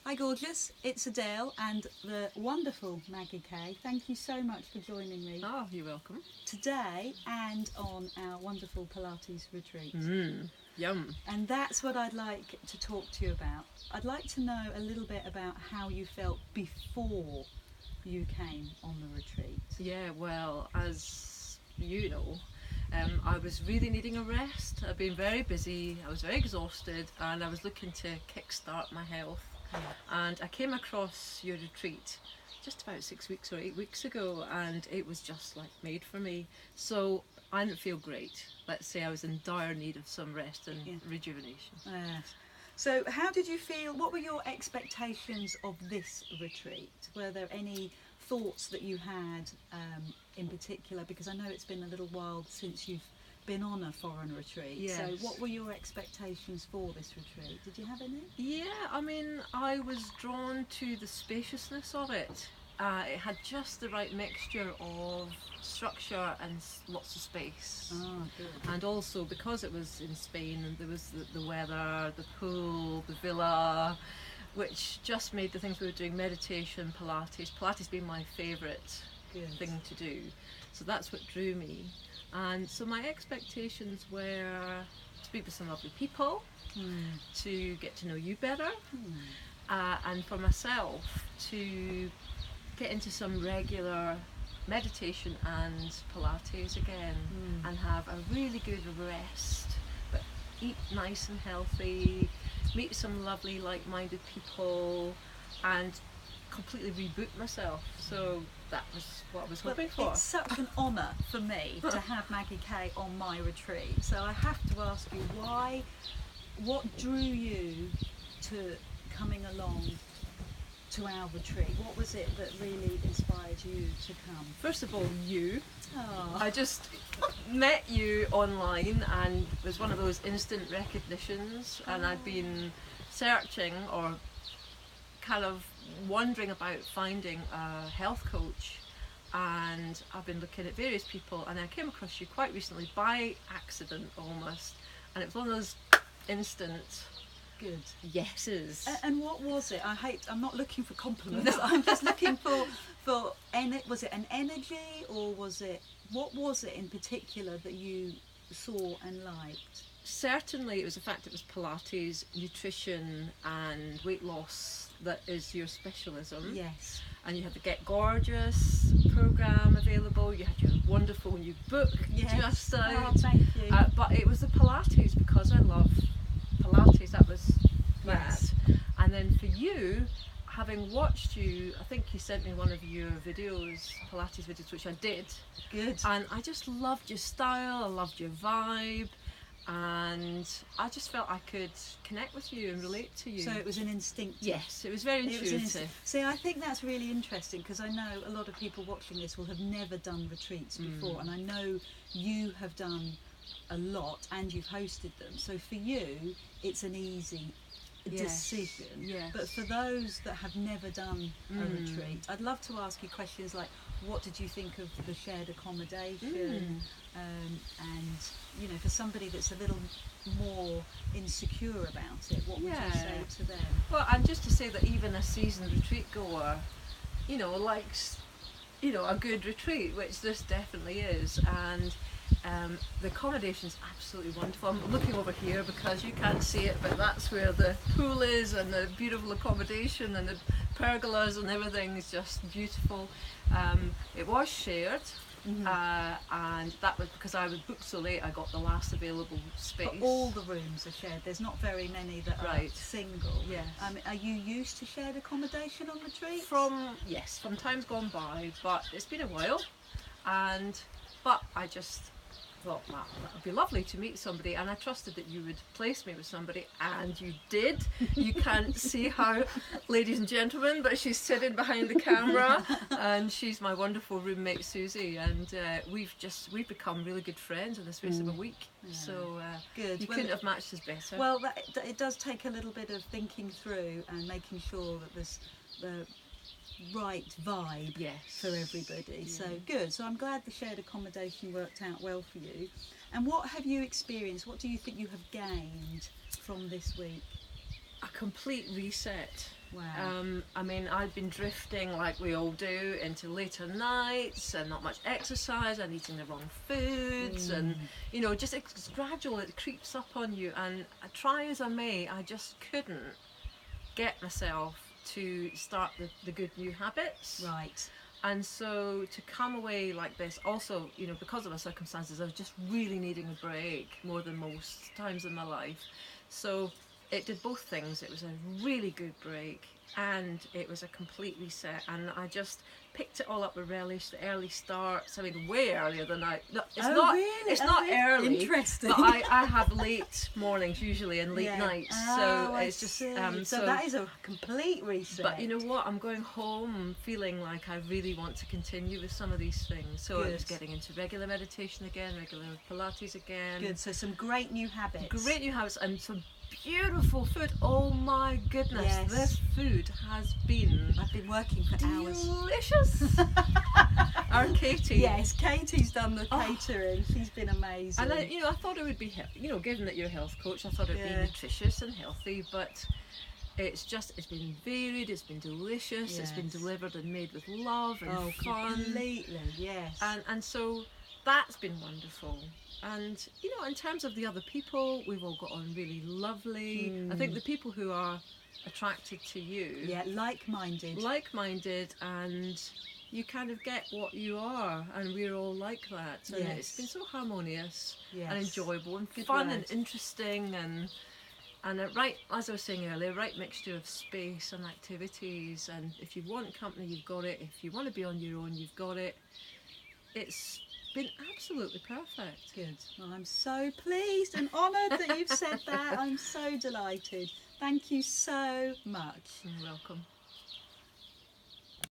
Hi gorgeous, it's Adele and the wonderful Maggie Kay. Thank you so much for joining me Oh, you're welcome. today and on our wonderful Pilates retreat. Yum. And that's what I'd like to talk to you about. I'd like to know a little bit about how you felt before you came on the retreat. Yeah, well, as you know, I was really needing a rest. I've been very busy, I was very exhausted, and I was looking to kickstart my health. And I came across your retreat just about 6 weeks or 8 weeks ago, and it was just like made for me. So I didn't feel great. Let's say I was in dire need of some rest and rejuvenation. So how did you feel? What were your expectations of this retreat? Were there any thoughts that you had in particular? Because I know it's been a little while since you've been on a foreign retreat. Yes. So what were your expectations for this retreat? Did you have any? Yeah, I mean, I was drawn to the spaciousness of it. It had just the right mixture of structure and lots of space. Oh, good. And also, because it was in Spain, and there was the weather, the pool, the villa, which just made the things we were doing, meditation, Pilates being my favourite thing to do. So that's what drew me. And so my expectations were to speak with some lovely people, to get to know you better, and for myself to get into some regular meditation and Pilates again, and have a really good rest, but eat nice and healthy, meet some lovely like-minded people, and completely reboot myself. So that was what I was hoping for. It's such an honour for me to have Maggie Kay on my retreat. So I have to ask you, what drew you to coming along to our retreat? What was it that really inspired you to come? First of all, you. Oh. I just met you online, and it was one of those instant recognitions, and I'd been searching or kind of wondering about finding a health coach, and I've been looking at various people, and I came across you quite recently by accident almost, and it was one of those instant Good yeses. And what was it? I'm not looking for compliments. No. I'm just looking for was it an energy, or what was it in particular that you saw and liked? Certainly it was the fact it was Pilates, nutrition and weight loss that is your specialism. Yes. And you had the Get Gorgeous programme available, you had your wonderful new book just out. Oh, thank you. But it was the Pilates, because I love Pilates, that was that. And then for you, having watched you, I think you sent me one of your videos, Pilates videos, which I did. Good. And I just loved your style, I loved your vibe, and I just felt I could connect with you and relate to you. So it was an instinctive. Yes, it was very intuitive. See, I think that's really interesting, because I know a lot of people watching this will have never done retreats before, and I know you have done a lot and you've hosted them. So for you, it's an easy decision. Yes. But for those that have never done a retreat, I'd love to ask you questions like, what did you think of the shared accommodation? And you know, for somebody that's a little more insecure about it, what would you say to them? Well, and just to say that even a seasoned retreat goer, you know, likes, you know, a good retreat, which this definitely is. And the accommodation's absolutely wonderful. I'm looking over here because you can't see it, but that's where the pool is, and the beautiful accommodation and the pergolas and everything is just beautiful. It was shared, and that was because I was booked so late. I got the last available space. But all the rooms are shared. There's not very many that are single. Yes. Are you used to shared accommodation on retreats? From times gone by, but it's been a while, but I just thought that would be lovely to meet somebody, and I trusted that you would place me with somebody, and you did. You can't see how, ladies and gentlemen, but she's sitting behind the camera, and she's my wonderful roommate Susie, and we've become really good friends in the space of a week. So good. You couldn't have matched us better. Well, it does take a little bit of thinking through and making sure that there's the right vibe for everybody. So good. So I'm glad the shared accommodation worked out well for you. And what have you experienced? What do you think you have gained from this week? a complete reset. Wow. I mean, I'd been drifting like we all do into later nights and not much exercise and eating the wrong foods and, you know, just it's gradual, it creeps up on you, and try as I may, I just couldn't get myself to start the good new habits. Right. And so to come away like this, also, you know, because of my circumstances, I was just really needing a break more than most times in my life. So it did both things. It was a really good break and it was a complete reset, and I just picked it all up with relish. The early starts, I mean, way earlier than it's not early. Interesting. But I have late mornings usually and late nights, so it's just so that is a complete reset. but you know what, I'm going home feeling like I really want to continue with some of these things. So it was getting into regular meditation again, regular Pilates again. Good. So some great new habits. Great new habits and some beautiful food. Oh my goodness, Yes. this food has been I've been working for hours. delicious. Our Katie. Yes, Katie's done the catering. She's been amazing. And I thought it would be, given that you're a health coach, I thought it would be nutritious and healthy, but it's been varied, it's been delicious, it's been delivered and made with love and fun. Completely, yes. And so that's been wonderful. And, in terms of the other people, we've all got on really lovely. I think the people who are attracted to you. Yeah, like-minded. Like-minded, and you kind of get what you are, and we're all like that. And it's been so harmonious and enjoyable and fun and interesting and a right, as I was saying earlier, right mixture of space and activities. And if you want company, you've got it. If you want to be on your own, you've got it. It's been absolutely perfect. Good. Well, I'm so pleased and honoured that you've said that. I'm so delighted. Thank you so much. You're welcome.